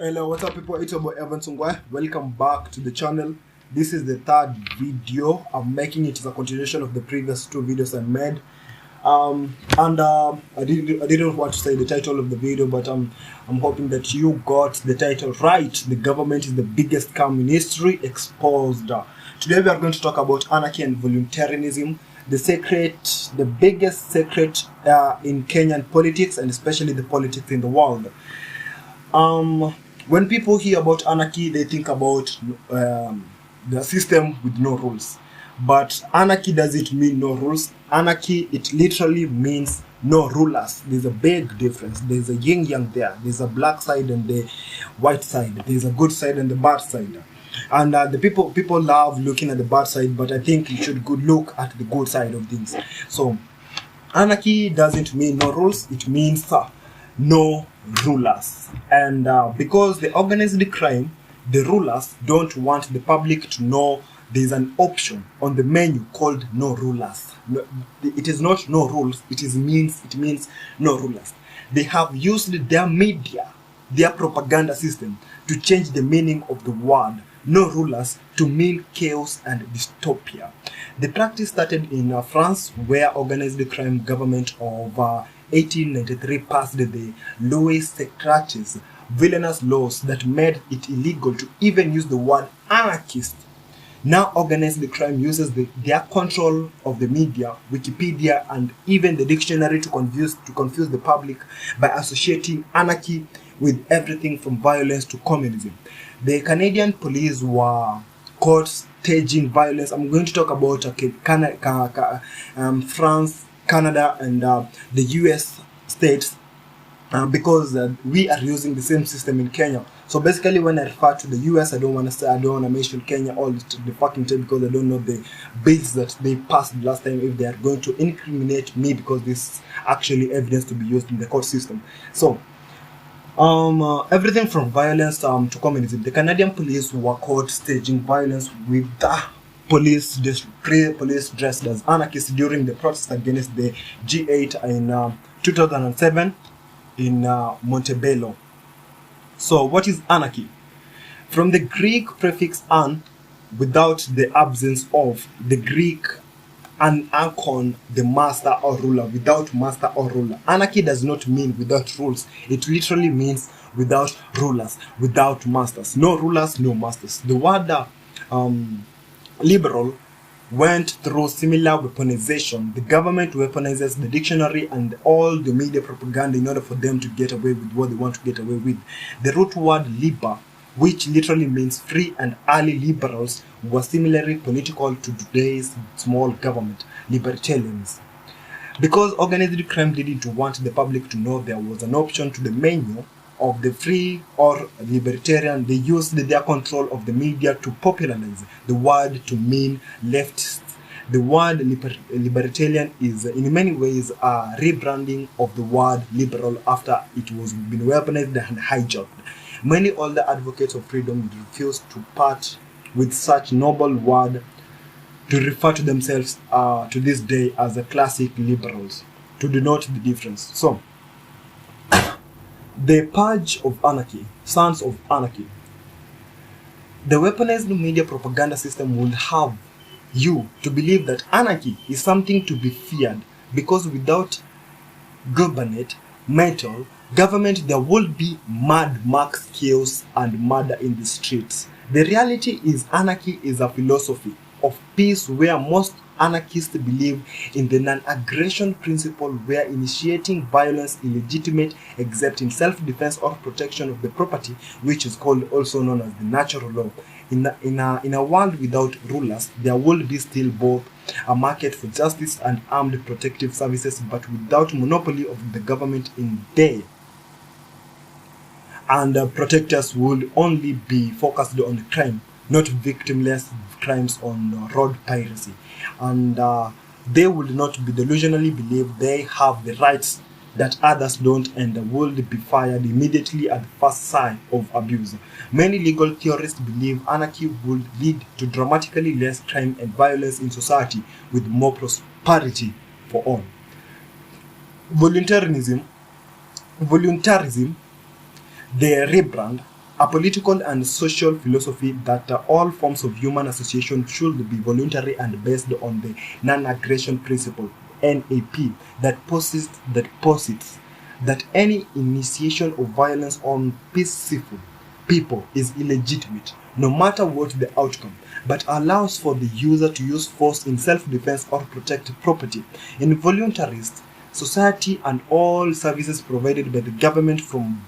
Hello, what's up people? It's your boy Evans Ongwae. Welcome back to the channel. This is the third video I'm making. It is a continuation of the previous two videos I made. I didn't want to say the title of the video, but I'm hoping that you got the title right. The government is the biggest scam in history exposed. Today we are going to talk about anarchy and voluntarism, the biggest secret in Kenyan politics, and especially the politics in the world. When people hear about anarchy, they think about the system with no rules. But anarchy doesn't mean no rules. Anarchy, it literally means no rulers. There's a big difference. There's a yin yang there. There's a black side and the white side. There's a good side and the bad side. And the people love looking at the bad side, but I think you should look at the good side of things. So anarchy doesn't mean no rules. It means no rulers. And because the organized crime, the rulers don't want the public to know there's an option on the menu called no rulers. No, it is not no rules, it means no rulers. They have used their media, their propaganda system to change the meaning of the word no rulers to mean chaos and dystopia. The practice started in France, where organized crime government of 1893 passed the Louis Secratis villainous laws that made it illegal to even use the word anarchist. Now organized crime uses their control of the media, Wikipedia, and even the dictionary to confuse the public by associating anarchy with everything from violence to communism. The Canadian police were caught staging violence. I'm going to talk about France, Canada, and the US states because we are using the same system in Kenya. So basically, when I refer to the US, I don't want to mention Kenya all the fucking time, because I don't know the bills that they passed last time, if they are going to incriminate me, because this is actually evidence to be used in the court system. So everything from violence to communism. The Canadian police were caught staging violence with the police dressed as anarchists during the protest against the G8 in 2007 in Montebello. So what is anarchy? From the Greek prefix an, without the absence of, the Greek an archon, the master or ruler, without master or ruler. Anarchy does not mean without rules. It literally means without rulers, without masters. No rulers, no masters. The word liberal went through similar weaponization. The government weaponizes the dictionary and all the media propaganda in order for them to get away with what they want to get away with. The root word liber, which literally means free, and early liberals were similarly political to today's small government, libertarians. Because organized crime didn't want the public to know there was an option to the menu of the free or libertarian, they used their control of the media to popularize the word to mean leftist. The word libertarian is in many ways a rebranding of the word liberal after it was been weaponized and hijacked. Many older advocates of freedom refuse to part with such noble word to refer to themselves to this day as the classic liberals, to denote the difference. So, the purge of anarchy, sons of anarchy. The weaponized media propaganda system will have you to believe that anarchy is something to be feared, because without government, government, there will be Mad Max chaos and murder in the streets. The reality is anarchy is a philosophy of peace, where most anarchists believe in the non-aggression principle, where initiating violence illegitimate except in self-defense or protection of the property, which is called also known as the natural law. In a world without rulers, there will be still both a market for justice and armed protective services, but without monopoly of the government in there. And protectors will only be focused on crime, not victimless crimes on road piracy. And they will not be delusionally believe they have the rights that others don't, and will be fired immediately at the first sign of abuse. Many legal theorists believe anarchy would lead to dramatically less crime and violence in society, with more prosperity for all. Voluntarism, the rebrand, a political and social philosophy that all forms of human association should be voluntary and based on the non-aggression principle (NAP) that posits that any initiation of violence on peaceful people is illegitimate, no matter what the outcome, but allows for the user to use force in self-defense or protect property. In voluntarist society, and all services provided by the government from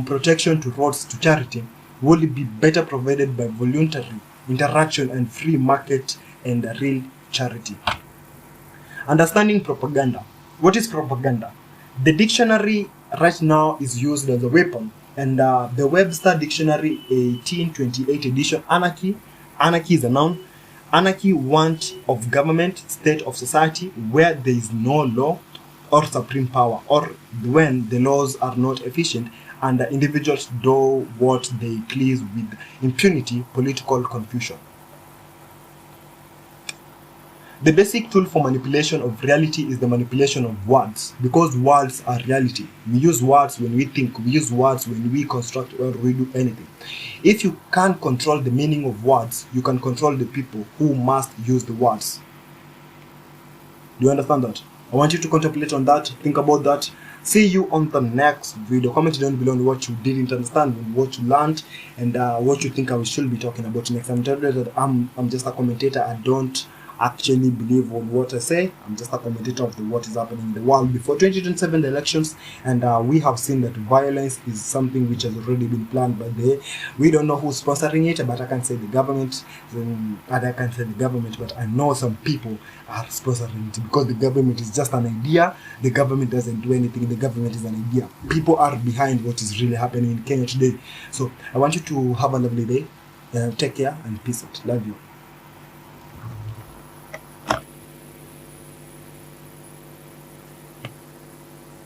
protection to roads to charity will be better provided by voluntary interaction and free market and real charity. Understanding propaganda. What is propaganda? The dictionary right now is used as a weapon, and the Webster Dictionary 1828 edition, anarchy is a noun. Anarchy, want of government, state of society where there is no law or supreme power, or when the laws are not efficient and the individuals do what they please with impunity, political confusion. The basic tool for manipulation of reality is the manipulation of words, because words are reality. We use words when we think, we use words when we construct or we do anything. If you can't control the meaning of words, you can control the people who must use the words. Do you understand that? I want you to contemplate on that, think about that. See you on the next video. Comment down below on what you didn't understand, and what you learned, and what you think I should be talking about next. I'm telling you that I'm just a commentator. I don't actually believe on what I say. I'm just a commentator of what is happening in the world before 2027 elections, and we have seen that violence is something which has already been planned by we don't know who's sponsoring it, but I can't say the government, but I know some people are sponsoring it, because the government is just an idea. The government doesn't do anything. The government is an idea. People are behind what is really happening in Kenya today. So I want you to have a lovely day. Take care and peace out. Love you.